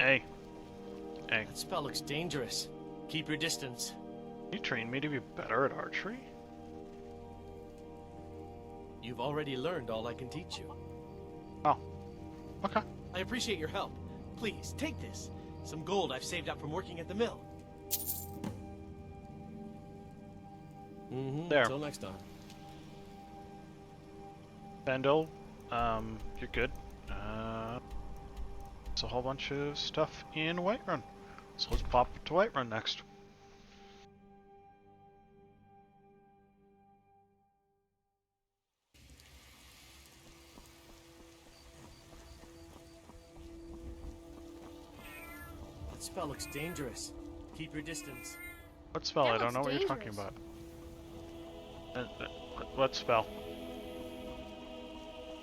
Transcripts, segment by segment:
Hey. Hey. That spell looks dangerous. Keep your distance. You trained me to be better at archery? You've already learned all I can teach you. Oh. Okay. I appreciate your help. Please, take this. Some gold I've saved up from working at the mill. There. Until next time. Bendel, you're good. It's a whole bunch of stuff in Whiterun. So let's pop to Whiterun next. That spell looks dangerous. Keep your distance. What spell? That I don't know looks what you're talking dangerous. about. What spell?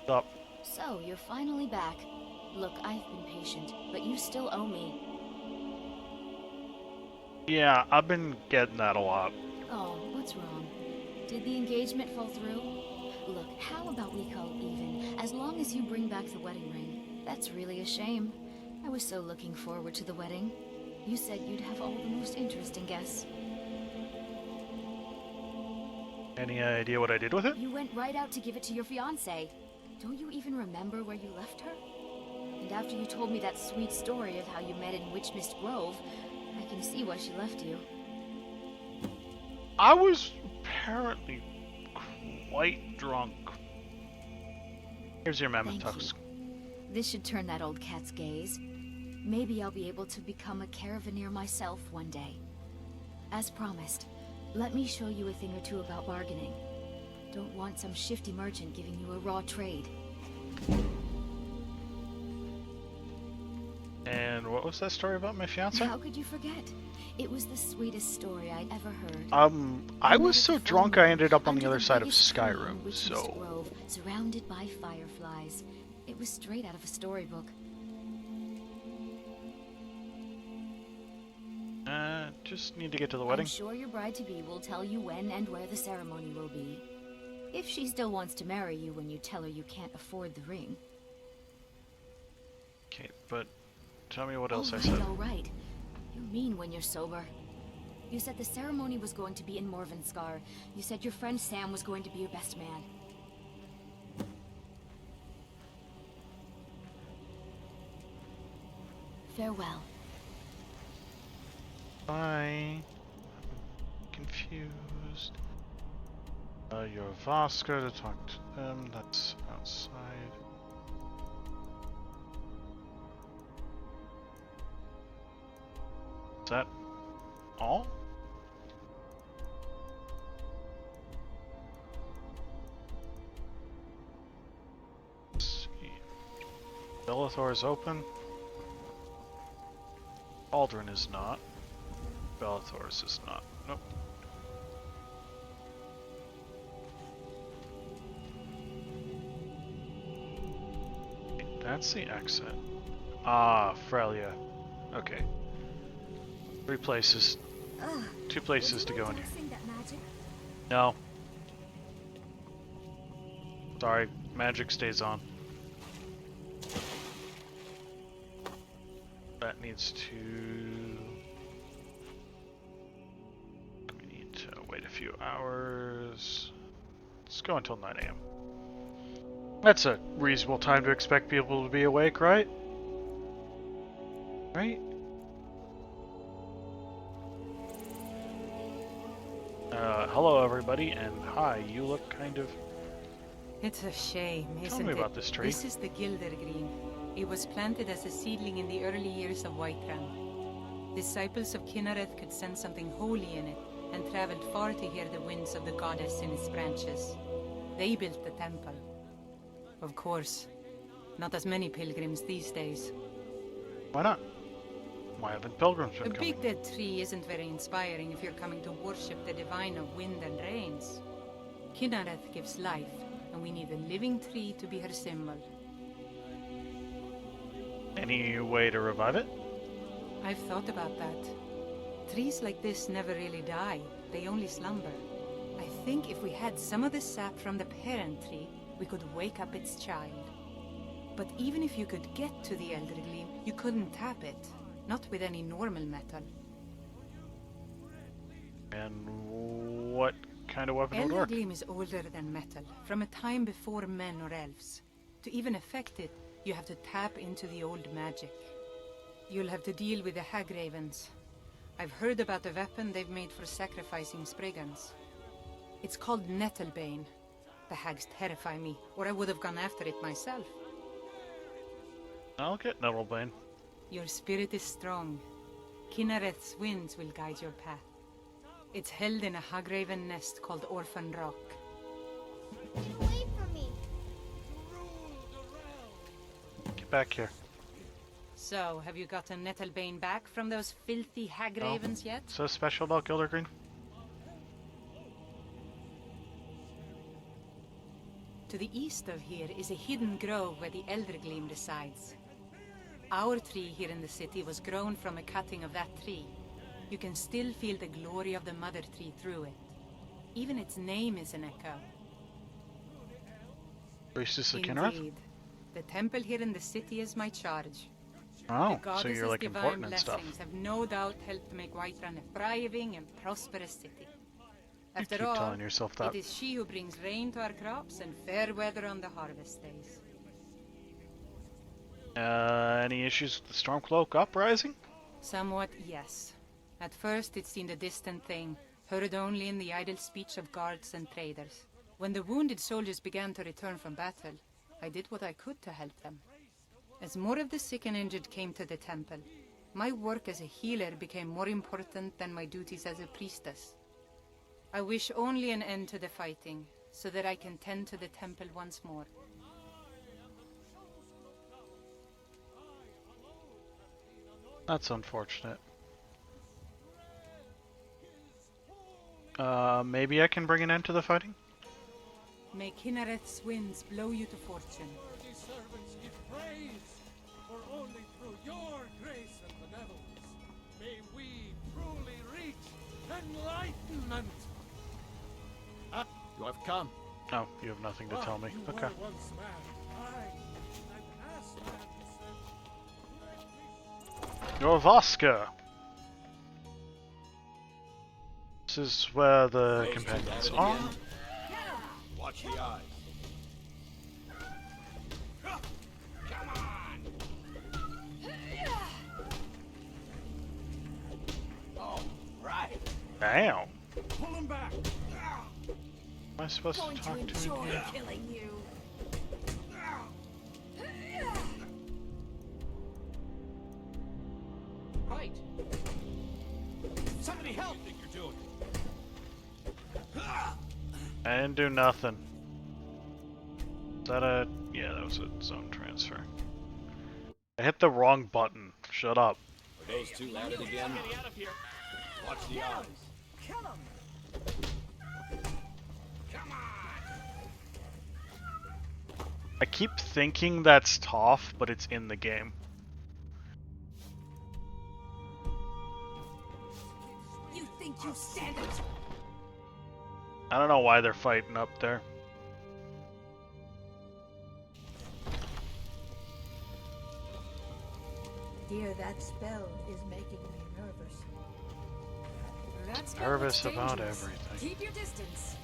Stop. So, you're finally back. Look, I've been patient, but you still owe me. Yeah, I've been getting that a lot. Oh, what's wrong? Did the engagement fall through? Look, how about we call even, as long as you bring back the wedding ring? That's really a shame. I was so looking forward to the wedding. You said you'd have all the most interesting guests. Any idea what I did with it? You went right out to give it to your fiancée. Don't you even remember where you left her? And after you told me that sweet story of how you met in Witchmist Grove, I can see why she left you. I was apparently quite drunk. Here's your mammoth Thank tusk. you. This should turn that old cat's gaze. Maybe I'll be able to become a caravaneer myself one day. As promised, let me show you a thing or two about bargaining. Don't want some shifty merchant giving you a raw trade. And what was that story about my fiance? How could you forget? It was the sweetest story I'd ever heard. I was so drunk I ended up on the Under other side of biggest tree in Skyrim, Witchmist so... Grove, surrounded by fireflies. It was straight out of a storybook. Just need to get to the wedding. I'm sure your bride-to-be will tell you when and where the ceremony will be. If she still wants to marry you when you tell her you can't afford the ring. Okay, but tell me what else I said. All right. You're mean when you're sober. You said the ceremony was going to be in Morvenskar. You said your friend Sam was going to be your best man. Farewell. Bye. I'm confused. You're Vasca to talk to them. That's outside. Is that all? Let's see. Bellathor is open. Aldrin is not. Bellathor's is not. Nope. That's the exit. Ah, Frelia. Okay. 3 places. 2 places to go in here. No. Sorry, magic stays on. That needs to... We need to wait a few hours. Let's go until 9 AM. That's a reasonable time to expect people to be awake, right? Right? Hello everybody, and hi, you look kind of... It's a shame, isn't it? Tell me about this tree. This is the Gildergreen. It was planted as a seedling in the early years of Whiterun. Disciples of Kynareth could sense something holy in it, and traveled far to hear the winds of the goddess in its branches. They built the temple. Of course, not as many pilgrims these days. Why not? Why haven't pilgrims A been coming? big dead tree isn't very inspiring if you're coming to worship the divine of wind and rains. Kynareth gives life, and we need a living tree to be her symbol. Any way to revive it? I've thought about that. Trees like this never really die, they only slumber. I think if we had some of the sap from the parent tree, we could wake up its child. But even if you could get to the Elder Gleam, you couldn't tap it. Not with any normal metal. And what kind of weapon would Elder work? Gleam is older than metal, from a time before men or elves. To even affect it, you have to tap into the old magic. You'll have to deal with the Hag Ravens. I've heard about the weapon they've made for sacrificing Spriggans. It's called Nettlebane. The hags terrify me, or I would have gone after it myself. I'll get Nettlebane. Your spirit is strong. Kinnereth's winds will guide your path. It's held in a Hagraven nest called Orphan Rock. Away from me. Get back here. So, have you gotten Nettlebane back from those filthy Hagravens yet? So special about Gildergreen? To the east of here is a hidden grove where the Elder Gleam resides. Our tree here in the city was grown from a cutting of that tree. You can still feel the glory of the mother tree through it. Even its name is an echo. Priestess of Kinnereth? Indeed. The temple here in the city is my charge. Oh, The so goddess's you're like divine important and stuff. blessings have no doubt helped make Whiterun a thriving and prosperous city. You After keep all, telling yourself that. it is she who brings rain to our crops and fair weather on the harvest days. Any issues with the Stormcloak uprising? Somewhat, yes. At first it seemed a distant thing, heard only in the idle speech of guards and traders. When the wounded soldiers began to return from battle, I did what I could to help them. As more of the sick and injured came to the temple, my work as a healer became more important than my duties as a priestess. I wish only an end to the fighting, so that I can tend to the temple once more. That's unfortunate. Maybe I can bring an end to the fighting? May Kinnereth's winds blow you to fortune. Worthy servants give praise, for only through your grace and benevolence may we truly reach enlightenment. You have come. Oh, you have nothing to tell me. You Okay. were once man, aye, and as man descent. You're Voska! This is where the companions are. Watch the eyes. Oh, right. Damn! Pull him back. Am I supposed to talk to him again? killing you. Right. Somebody help! Think you're doing? I didn't do nothing. Is that a... yeah, that was a zone transfer. I hit the wrong button. Shut up. Are those two at it again? Getting out of here. Watch the eyes. Kill him. I keep thinking that's Toph, but it's in the game. You think you stand it? I don't know why they're fighting up there. Dear, that spell is making me nervous. That's Nervous about everything. Keep your distance.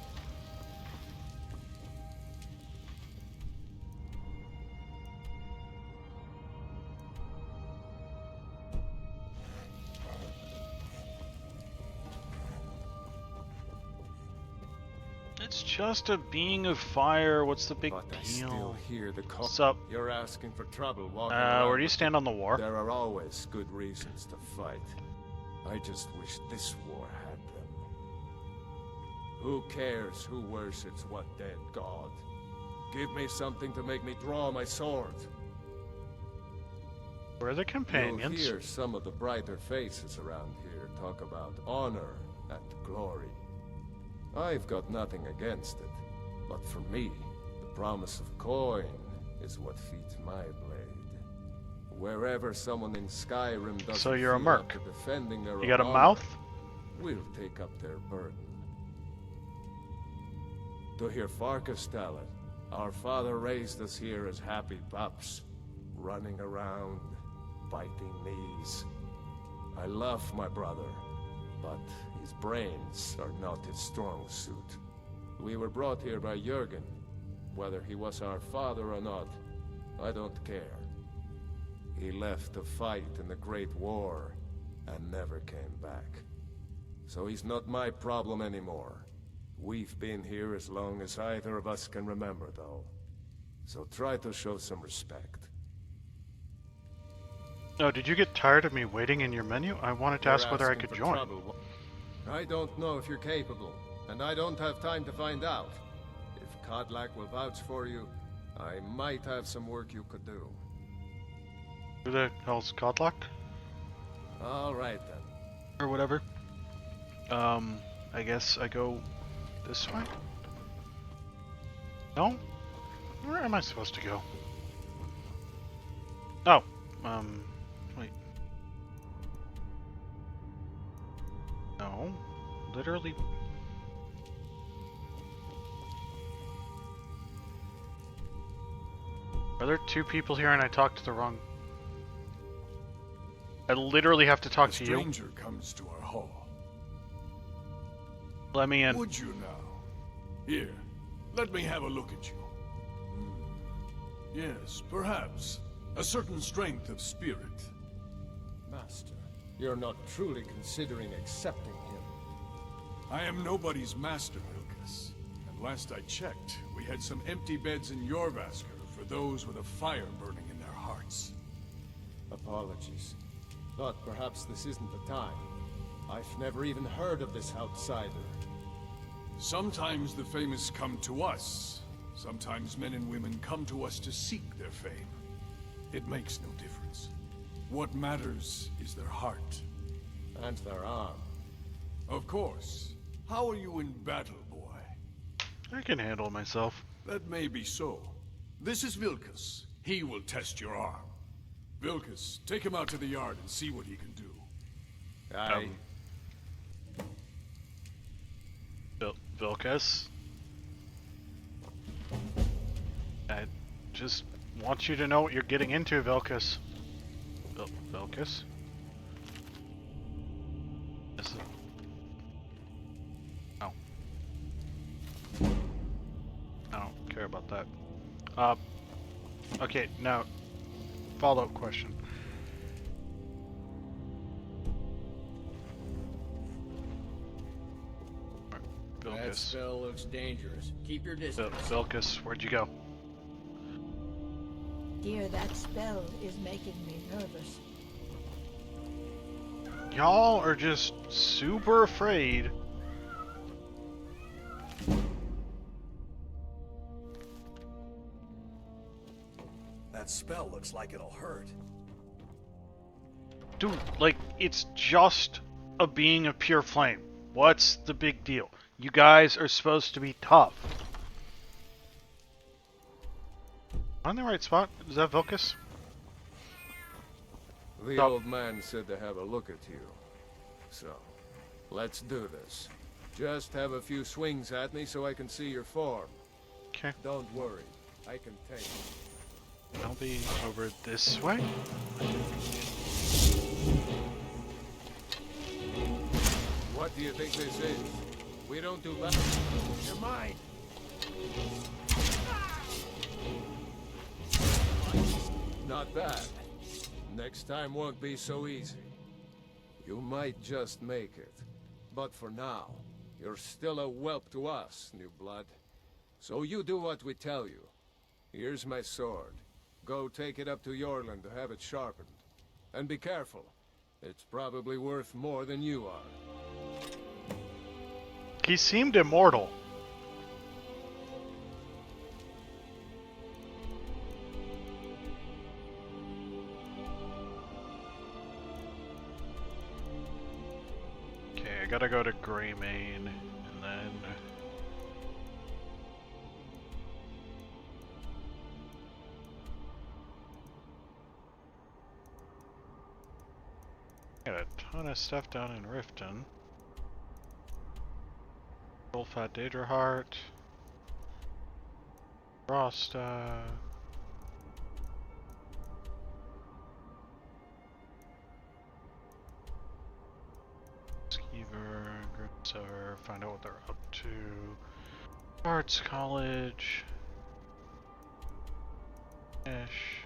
It's just a being of fire. What's the big But I still deal? hear the call. What's up? You're asking for trouble walking around Where do you with stand on the war? There are always good reasons to fight. I just wish this war had them. Who cares who worships what dead god? Give me something to make me draw my sword. Where are the You'll companions? hear some of the brighter faces around here talk about honor and glory. I've got nothing against it, but for me, the promise of coin is what feeds my blade. Wherever someone in Skyrim doesn't So you're a feel up merc. to defending their You got a own mouth? honor, we'll take up their burden. To hear Farkas tell it, Our father raised us here as happy pups, running around, biting knees. I love my brother, but his brains are not his strong suit. We were brought here by Jürgen. Whether he was our father or not, I don't care. He left to fight in the Great War and never came back. So he's not my problem anymore. We've been here as long as either of us can remember, though. So try to show some respect. Oh, did you get tired of me waiting in your menu? I wanted to ask whether I could join. Trouble. I don't know if you're capable, and I don't have time to find out. If Kodlak will vouch for you, I might have some work you could do. Who the hell's Kodlak? All right, then. Or whatever. I guess I go this way? No? Where am I supposed to go? Oh, wait. No, literally. Are there two people here and I talked to the wrong... I literally have to talk to you? A stranger comes to our hall. Let me in. Would you now? Here, let me have a look at you. Yes, perhaps. A certain strength of spirit. Master, you're not truly considering accepting him. I am nobody's master, Vilkas. And last I checked, we had some empty beds in Jorvaskr for those with a fire burning in their hearts. Apologies. But perhaps this isn't the time. I've never even heard of this outsider. Sometimes the famous come to us. Sometimes men and women come to us to seek their fame. It makes no difference. What matters is their heart. And their arm. Of course. How are you in battle, boy? I can handle myself. That may be so. This is Vilkas. He will test your arm. Vilkas, take him out to the yard and see what he can do. Vilkas? I just want you to know what you're getting into, Vilkas. Vilkas? This is... Oh. I don't care about that. Okay, now, follow-up question. That spell looks dangerous. Keep your distance. Vilkas, where'd you go? Dear, that spell is making me nervous. Y'all are just super afraid. That spell looks like it'll hurt. Dude, like, it's just a being of pure flame. What's the big deal? You guys are supposed to be tough. Am I in the right spot? Is that Vilkas? The old man said to have a look at you. So, let's do this. Just have a few swings at me so I can see your form. Okay. Don't worry, I can take it. I'll be over this way. What do you think this is? We don't do that. You're mine. Not bad. Next time won't be so easy. You might just make it. But for now, you're still a whelp to us, new blood. So you do what we tell you. Here's my sword. Go take it up to Jorland to have it sharpened. And be careful. It's probably worth more than you are. He seemed immortal. Okay, I gotta go to Greymane, and then... Got a ton of stuff down in Riften. Fat Daedra Heart. Rasta. Skeever, Grimsever, find out what they're up to. Arts College. Ish.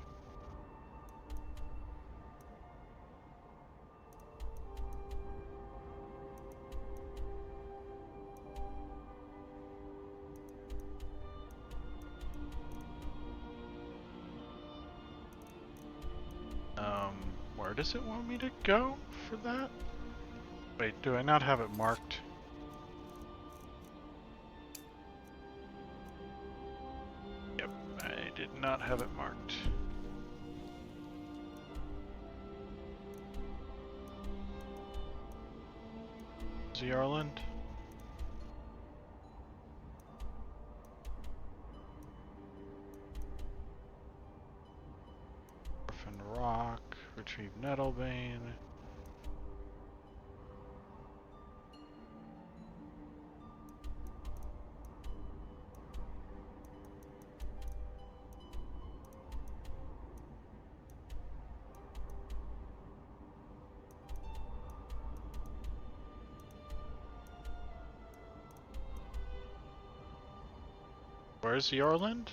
Where does it want me to go for that? Wait, do I not have it marked? Yep, I did not have it marked. Zearland? Orphan Rock. Retrieve Nettlebane. Where's Yorland?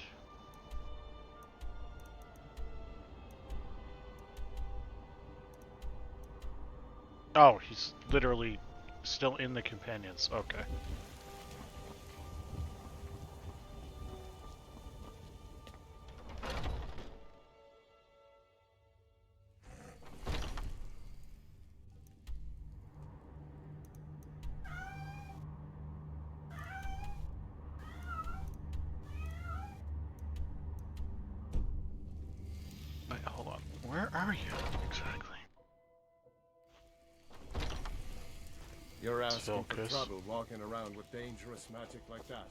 Oh, he's literally still in the companions. Okay. Wait, hold on. Where are you exactly? You're asking for Focus. trouble walking around with dangerous magic like that.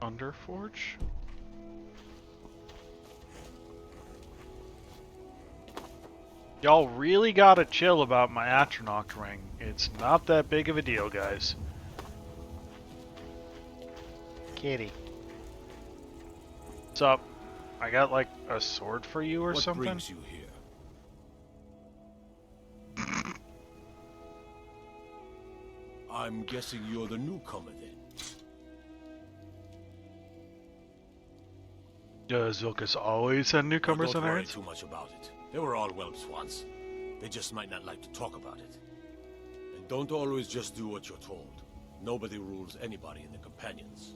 Underforge? Y'all really gotta chill about my Atronach ring. It's not that big of a deal, guys. Kitty. What's up? I got like a sword for you or What something? brings you here? I'm guessing you're the newcomer then. Does Vilkas always send newcomers Don't on worry errands? too much about it. They were all whelps once. They just might not like to talk about it. And don't always just do what you're told. Nobody rules anybody in the companions.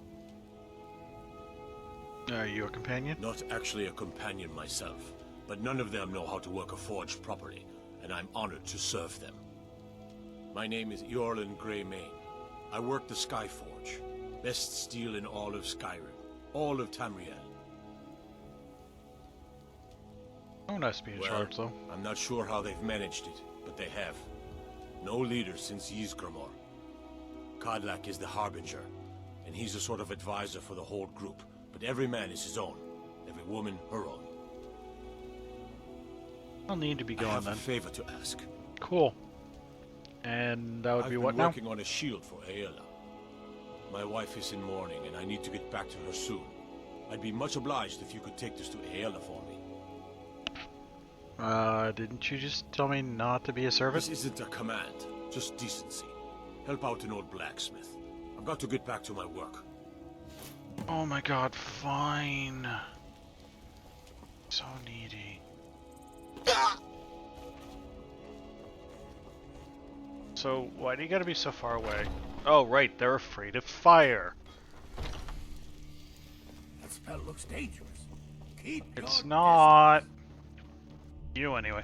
Are you a companion? Not actually a companion myself, but none of them know how to work a forge properly, and I'm honored to serve them. My name is Eorlin Greymane. I work the Skyforge. Best steel in all of Skyrim. All of Tamriel. Oh, nice to be in charge, though. I'm not sure how they've managed it, but they have. No leader since Ysgramor. Kodlak is the Harbinger, and he's a sort of advisor for the whole group, but every man is his own. Every woman, her own. I'll need to be I going have then. a favor to ask. Cool. And that would I've be been what now? working on a shield for Aela. My wife is in mourning, and I need to get back to her soon. I'd be much obliged if you could take this to Aela for me. Didn't you just tell me not to be a servant? This isn't a command, just decency. Help out an old blacksmith. I've got to get back to my work. Oh my god, fine. So needy. So, why do you gotta be so far away? Oh, right, they're afraid of fire. That spell looks dangerous. Keep It's your not. You, anyway.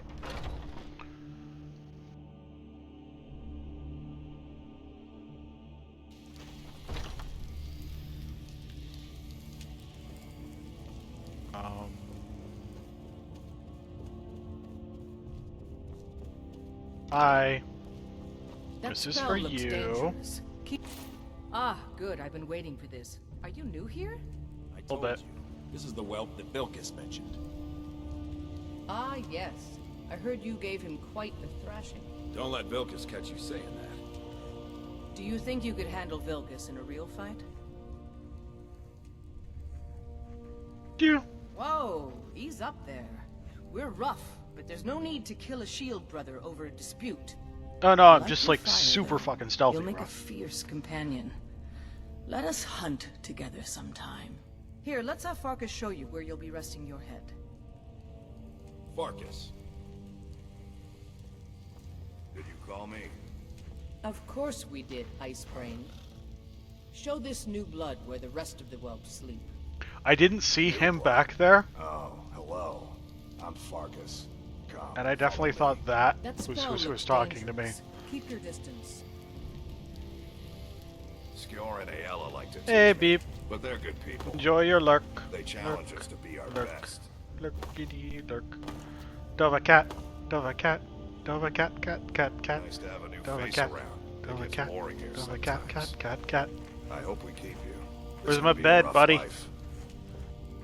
Hi. This is for you. Ah, good. I've been waiting for this. Are you new here? I Little told bit. you. This is the whelp that Vilkas mentioned. Ah, yes. I heard you gave him quite the thrashing. Don't let Vilkas catch you saying that. Do you think you could handle Vilkas in a real fight? Yeah. Whoa, ease up there. We're rough, but there's no need to kill a shield brother over a dispute. Oh no, I'm Like just your like fire, super though. fucking stealthy, You'll make bro. a fierce companion. Let us hunt together sometime. Here, let's have Farkas show you where you'll be resting your head. Farkas. Did you call me? Of course we did, Icebrain. Show this new blood where the rest of the whelps sleep. I didn't see him back there, Oh, hello. I'm Farkas. Come, and I definitely follow thought me. that That was spell who looks was talking to me. dangerous. Keep your distance. Skjor and Ayala like to teach Hey, me, Beep. but they're good people. Enjoy your lurk. They challenge us to be our Lurk. best. Lurkity lurk. Dovah-cat. Dovah-cat. Dovah-cat. Cat. Cat. Cat. Nice to have a new Dovah-cat. face around. It gets Dovah-cat. boring here Dovah-cat. sometimes. Cat. I hope we keep you. This Where's will my be a bed, rough buddy? life.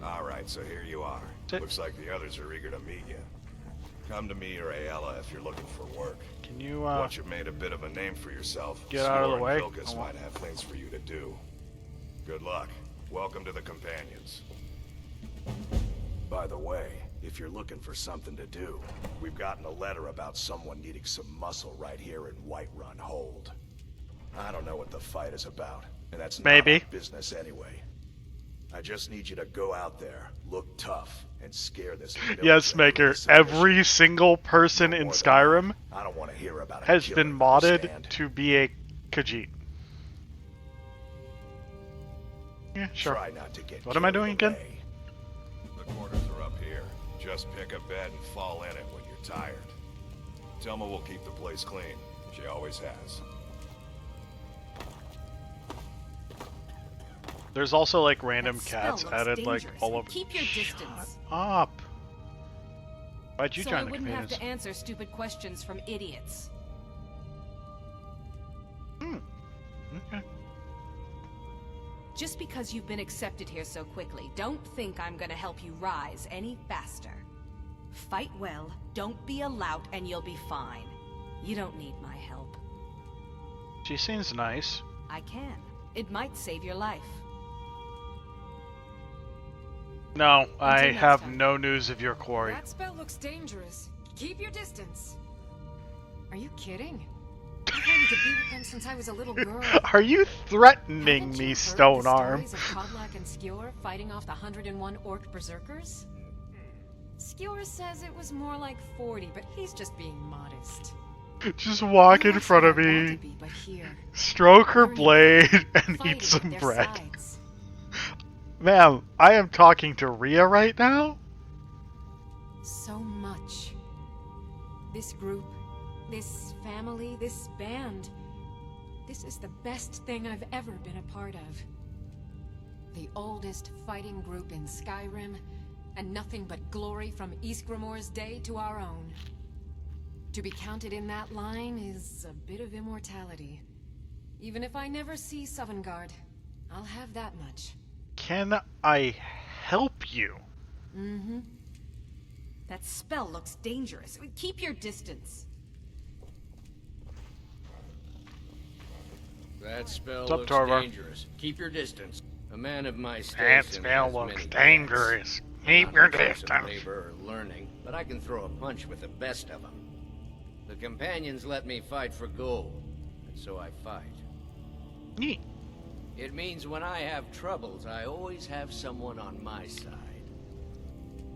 All right, so here you are. Sit. Looks like the others are eager to meet you. Come to me or Ayala if you're looking for work. Can you, Once you've made a bit of a name for yourself, get out of the Skjor way? and Vilkas might have things for you to do. Good luck. Welcome to the Companions. By the way, if you're looking for something to do, we've gotten a letter about someone needing some muscle right here in Whiterun Hold. I don't know what the fight is about, and that's Maybe. not our business anyway. I just need you to go out there, look tough, and scare this village Yes, into Maker. submission. Every single person in Skyrim I don't want to hear about a has killer, been modded understand? to be a Khajiit. Yeah, sure. Try not to get What am I carried doing again? away. The quarters are up here. Just pick a bed and fall in it when you're tired. Telma will keep the place clean. She always has. There's also like random That spell cats looks added like dangerous. all of. Keep your distance. Up. Why'd you So join I the wouldn't have Companions? to answer stupid questions from idiots. Okay. Just because you've been accepted here so quickly, don't think I'm gonna help you rise any faster. Fight well, don't be a lout, and you'll be fine. You don't need my help. She seems nice. I can. It might save your life. No, I next have time. no news of your quarry. That spell looks dangerous. Keep your distance. Are you kidding? I've wanted to be with them since I was a little girl. Are you threatening Haven't me, you heard Stone the Arm? stories of Kodlak and Skjor fighting off the 101 orc berserkers? Skjor says it was more like 40, but he's just being modest. Just walk in That's front of where I want me, to be, but here, stroke her learning, blade, and fighting eat some at their bread. sides. Ma'am, I am talking to Rhea right now? So much. This group, this family, this band. This is the best thing I've ever been a part of. The oldest fighting group in Skyrim, and nothing but glory from Ysgramor's day to our own. To be counted in that line is a bit of immortality. Even if I never see Sovngarde, I'll have that much. Can I help you? Mm-hmm. That spell looks dangerous. Keep your distance. That spell What's up, looks Torvar? dangerous. Keep your distance. A man of my That station spell has looks many dangerous. talents. Keep I'm your not much of a distance. labor or learning, but I can throw a punch with the best of them. The companions let me fight for gold, and so I fight. Neat. It means when I have troubles, I always have someone on my side.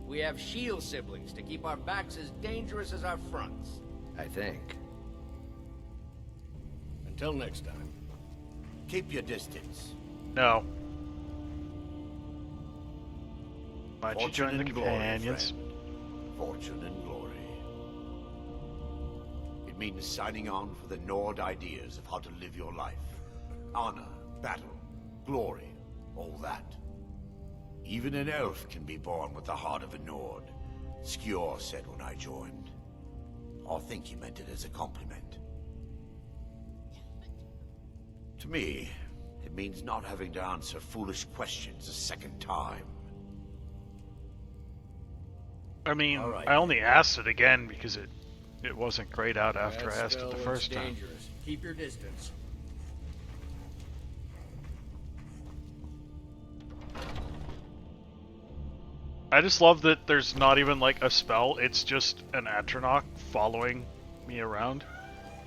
We have shield siblings to keep our backs as dangerous as our fronts, I think. Until next time, keep your distance. No. Why'd you Fortune join the and glory, Companions? friend. Fortune and glory. It means signing on for the Nord ideas of how to live your life. Honor, battle, glory, all that. Even an elf can be born with the heart of a Nord, Skjor said when I joined. I think he meant it as a compliment. To me, it means not having to answer foolish questions a second time. I mean, All right, I only asked it again because it wasn't grayed out after I That asked it spell the looks first time. dangerous. Keep your distance. I just love that there's not even like a spell, it's just an Atronach following me around.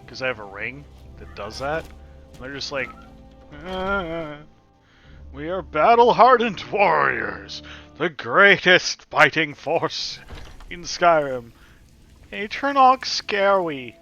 Because I have a ring that does that. And they're just like, we are battle-hardened warriors, the greatest fighting force in Skyrim. Atronach scare we.